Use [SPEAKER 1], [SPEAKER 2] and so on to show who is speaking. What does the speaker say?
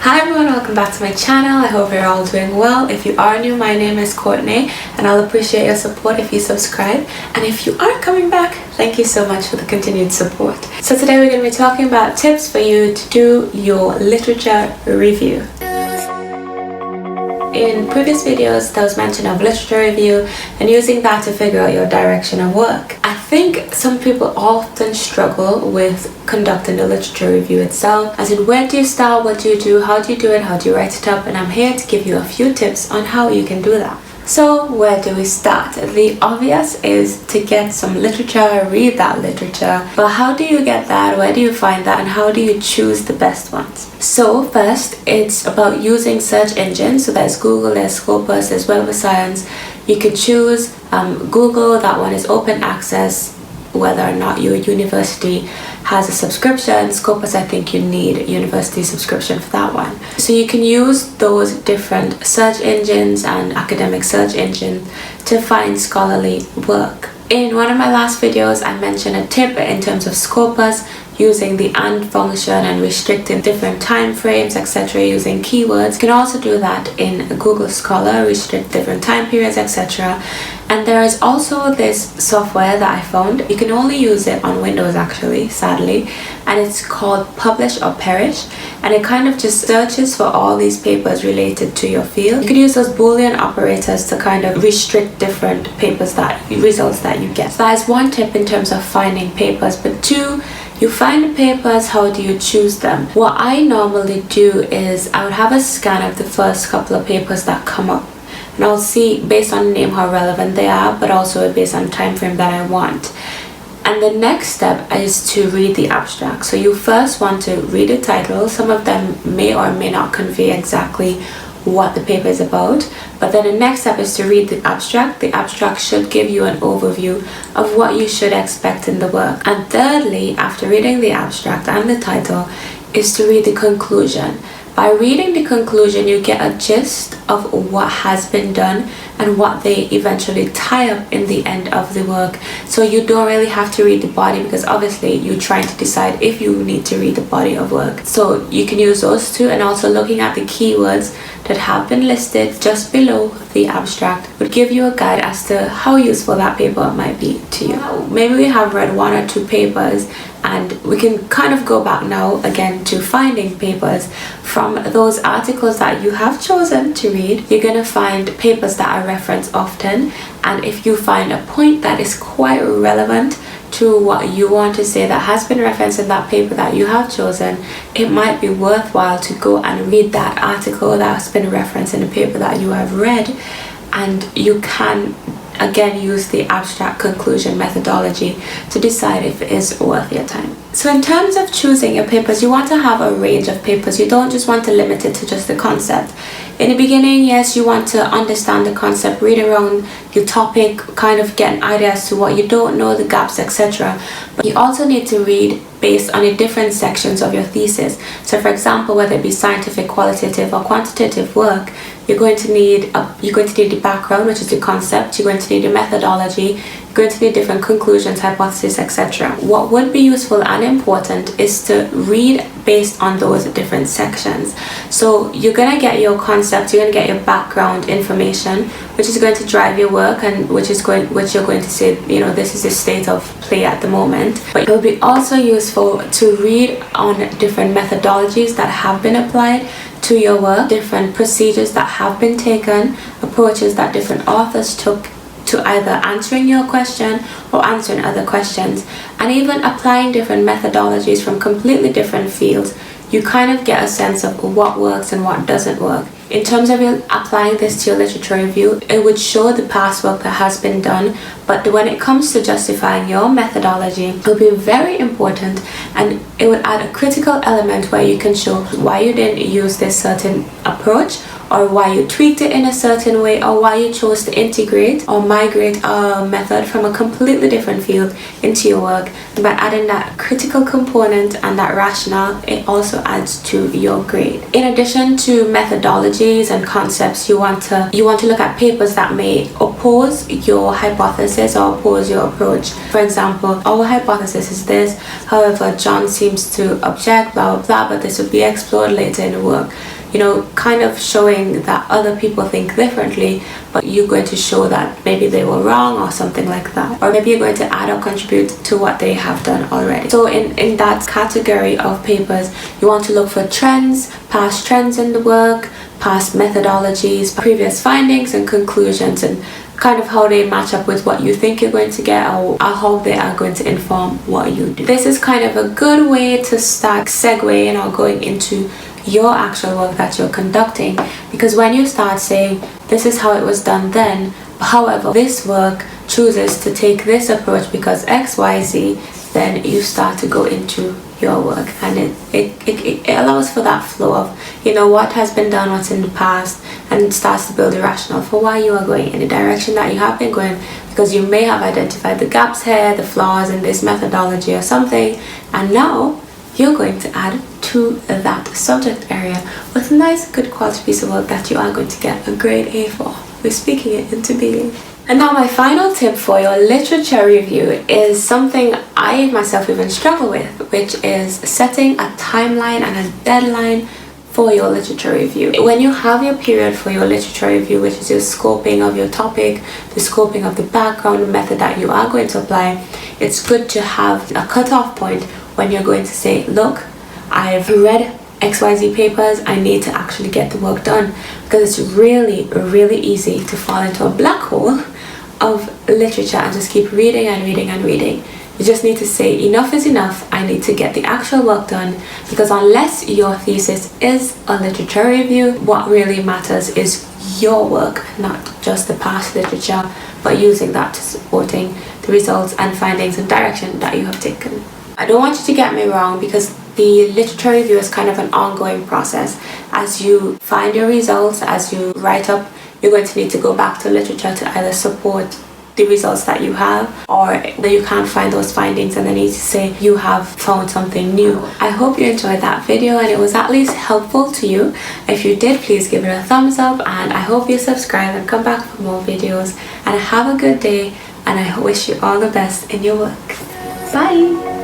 [SPEAKER 1] Hi everyone, welcome back to my channel. I hope you're all doing well. If you are new, my name is Courtney and I'll appreciate your support if you subscribe. And if you are coming back, thank you so much for the continued support. So today we're going to be talking about tips for you to do your literature review. In previous videos, there was mention of literature review and using that to figure out your direction of work. I think some people often struggle with conducting the literature review itself, as in where do you start, what do you do, how do you do it, how do you write it up, and I'm here to give you a few tips on how you can do that. So where do we start? The obvious is to get some literature, read that literature. But how do you get that? Where do you find that? And how do you choose the best ones? So first, it's about using search engines. So there's Google, there's Scopus, there's Web of Science. You can choose Google, that one is open access, whether or not your university has a subscription. Scopus, I think you need a university subscription for that one. So you can use those different search engines and academic search engines to find scholarly work. In one of my last videos, I mentioned a tip in terms of Scopus, using the AND function and restricting different time frames, etc., using keywords. You can also do that in Google Scholar, restrict different time periods, etc. And there is also this software that I found. You can only use it on Windows actually, sadly, and it's called Publish or Perish, and it kind of just searches for all these papers related to your field. You can use those Boolean operators to kind of restrict different papers, results that you get. So that is one tip in terms of finding papers. But two, you find the papers, how do you choose them? What I normally do is I would have a scan of the first couple of papers that come up, and I'll see based on the name how relevant they are, but also based on the time frame that I want. And the next step is to read the abstract. So you first want to read the title. Some of them may or may not convey exactly what the paper is about, but then the next step is to read the abstract. The abstract should give you an overview of what you should expect in the work. And thirdly, after reading the abstract and the title, is to read the conclusion. By reading the conclusion, you get a gist of what has been done and what they eventually tie up in the end of the work. So you don't really have to read the body, because obviously you're trying to decide if you need to read the body of work. So you can use those two, and also looking at the keywords that have been listed just below the abstract would give you a guide as to how useful that paper might be to you. Maybe we have read one or two papers, and we can kind of go back now again to finding papers from those articles that you have chosen to read. You're going to find papers that are referenced often, and if you find a point that is quite relevant to what you want to say that has been referenced in that paper that you have chosen, it might be worthwhile to go and read that article that's been referenced in the paper that you have read, and you can again use the abstract conclusion methodology to decide if it is worth your time. So in terms of choosing your papers, you want to have a range of papers. You don't just want to limit it to just the concept. In the beginning, yes, you want to understand the concept, read around your topic, kind of get an idea as to what you don't know, the gaps, etc. But you also need to read based on the different sections of your thesis. So for example, whether it be scientific, qualitative or quantitative work, you're going to need the background, which is the concept. You're going to need the methodology. You're going to need different conclusions, hypotheses, etc. What would be useful and important is to read based on those different sections. So you're going to get your concept, you're going to get your background information, which is going to drive your work, and which you're going to say, you know, this is the state of play at the moment. But it will be also useful to read on different methodologies that have been applied to your work, different procedures that have been taken, approaches that different authors took to either answering your question or answering other questions, and even applying different methodologies from completely different fields. You kind of get a sense of what works and what doesn't work. In terms of applying this to your literature review, it would show the past work that has been done, but when it comes to justifying your methodology, it will be very important, and it would add a critical element where you can show why you didn't use this certain approach, or why you tweaked it in a certain way, or why you chose to integrate or migrate a method from a completely different field into your work. By adding that critical component and that rationale, it also adds to your grade. In addition to methodologies and concepts, you want to look at papers that may oppose your hypothesis or oppose your approach. For example, our hypothesis is this, however John seems to object, blah blah blah, but this will be explored later in the work. you know, kind of showing that other people think differently, but you're going to show that maybe they were wrong or something like that. Or maybe you're going to add or contribute to what they have done already. So in that category of papers, you want to look for trends, past trends in the work, past methodologies, previous findings and conclusions, and kind of how they match up with what you think you're going to get, or how they are going to inform what you do. This is kind of a good way to start segueing or going into your actual work that you're conducting, because when you start saying this is how it was done then, however this work chooses to take this approach because XYZ, then you start to go into your work, and it allows for that flow of, you know, what has been done, what's in the past, and it starts to build a rationale for why you are going in the direction that you have been going, because you may have identified the gaps here, the flaws in this methodology or something, and now you're going to add to that subject area with a nice good quality piece of work that you are going to get a grade A for. We're speaking it into being. And now my final tip for your literature review is something I myself even struggle with, which is setting a timeline and a deadline for your literature review. When you have your period for your literature review, which is your scoping of your topic, the scoping of the background, the method that you are going to apply, it's good to have a cutoff point when you're going to say, look, I've read XYZ papers, I need to actually get the work done, because it's really easy to fall into a black hole of literature and just keep reading and reading and reading. You just need to say enough is enough, I need to get the actual work done, because unless your thesis is a literature review, what really matters is your work, not just the past literature, but using that to supporting the results and findings and direction that you have taken. I don't want you to get me wrong, because the literature review is kind of an ongoing process. As you find your results, as you write up, you're going to need to go back to literature to either support the results that you have, or that you can't find those findings and then need to say you have found something new. I hope you enjoyed that video and it was at least helpful to you. If you did, please give it a thumbs up, and I hope you subscribe and come back for more videos. And have a good day, and I wish you all the best in your work. Bye!